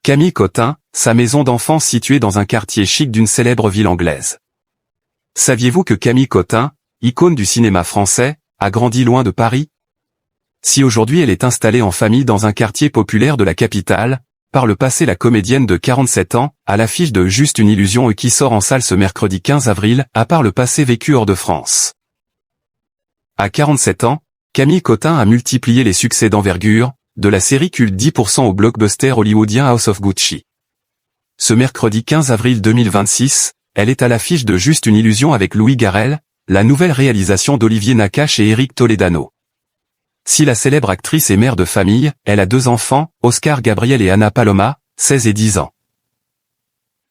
Camille Cottin, sa maison d'enfance située dans un quartier chic d'une célèbre ville anglaise. Saviez-vous que Camille Cottin, icône du cinéma français, a grandi loin de Paris? Si aujourd'hui elle est installée en famille dans un quartier populaire de la capitale, par le passé la comédienne de 47 ans, à l'affiche de Juste une illusion et qui sort en salle ce mercredi 15 avril, a par le passé vécu hors de France. À 47 ans, Camille Cottin a multiplié les succès d'envergure, de la série culte 10% au blockbuster hollywoodien House of Gucci. Ce mercredi 15 avril 2026, elle est à l'affiche de Juste une illusion avec Louis Garrel, la nouvelle réalisation d'Olivier Nakache et Éric Toledano. Si la célèbre actrice est mère de famille, elle a 2 enfants, Oscar Gabriel et Anna Paloma, 16 et 10 ans.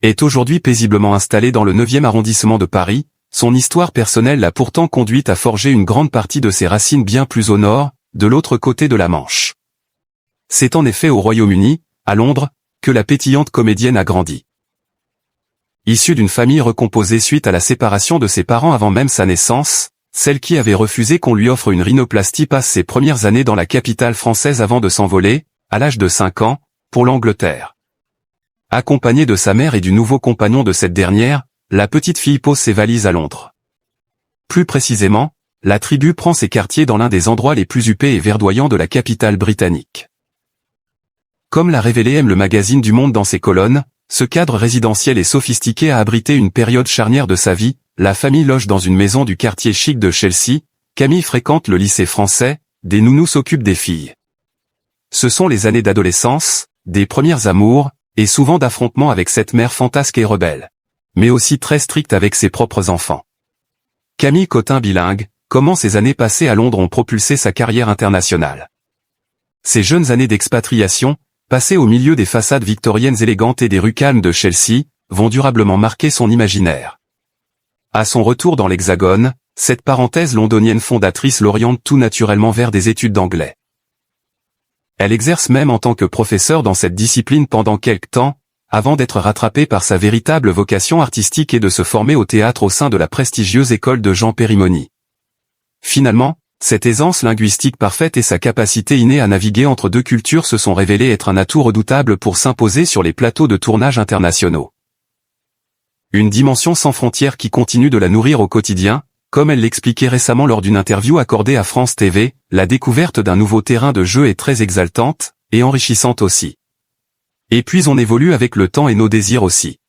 Est aujourd'hui paisiblement installée dans le 9e arrondissement de Paris, son histoire personnelle l'a pourtant conduite à forger une grande partie de ses racines bien plus au nord, de l'autre côté de la Manche. C'est en effet au Royaume-Uni, à Londres, que la pétillante comédienne a grandi. Issue d'une famille recomposée suite à la séparation de ses parents avant même sa naissance, celle qui avait refusé qu'on lui offre une rhinoplastie passe ses premières années dans la capitale française avant de s'envoler, à l'âge de 5 ans, pour l'Angleterre. Accompagnée de sa mère et du nouveau compagnon de cette dernière, la petite fille pose ses valises à Londres. Plus précisément, la tribu prend ses quartiers dans l'un des endroits les plus huppés et verdoyants de la capitale britannique. Comme l'a révélé le magazine du Monde dans ses colonnes, ce cadre résidentiel et sophistiqué a abrité une période charnière de sa vie. La famille loge dans une maison du quartier chic de Chelsea, Camille fréquente le lycée français, des nounous s'occupent des filles. Ce sont les années d'adolescence, des premières amours, et souvent d'affrontements avec cette mère fantasque et rebelle. Mais aussi très stricte avec ses propres enfants. Camille Cottin bilingue, comment ces années passées à Londres ont propulsé sa carrière internationale. Ces jeunes années d'expatriation, passées au milieu des façades victoriennes élégantes et des rues calmes de Chelsea, vont durablement marquer son imaginaire. À son retour dans l'Hexagone, cette parenthèse londonienne fondatrice l'oriente tout naturellement vers des études d'anglais. Elle exerce même en tant que professeure dans cette discipline pendant quelque temps, avant d'être rattrapée par sa véritable vocation artistique et de se former au théâtre au sein de la prestigieuse école de Jean Périmoni. Finalement, cette aisance linguistique parfaite et sa capacité innée à naviguer entre 2 cultures se sont révélées être un atout redoutable pour s'imposer sur les plateaux de tournage internationaux. Une dimension sans frontières qui continue de la nourrir au quotidien, comme elle l'expliquait récemment lors d'une interview accordée à France TV, la découverte d'un nouveau terrain de jeu est très exaltante, et enrichissante aussi. Et puis on évolue avec le temps et nos désirs aussi.